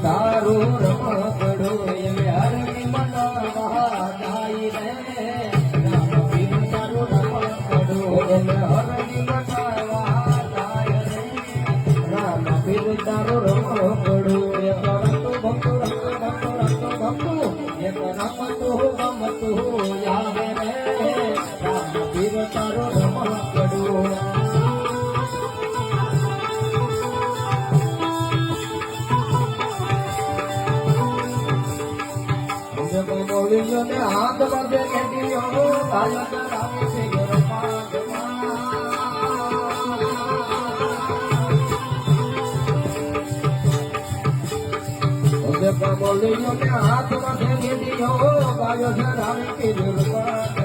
તારો રમકડો હરની મનાવા જાય રે રામ પીર તારો રમકડો હરની મનાવા જાય રે રામ પીર તારો રમકડો એક રમતો ભક્તો એક રમતો ગમતો આવે રે રામ પીર તારો રમકડો બોલીને હાથ બધે કેડીઓ કાયા કરાવે છે ઘરમાં બોલીને હાથ બધે કેડીઓ કાયા કરાવે છે ઘરમાં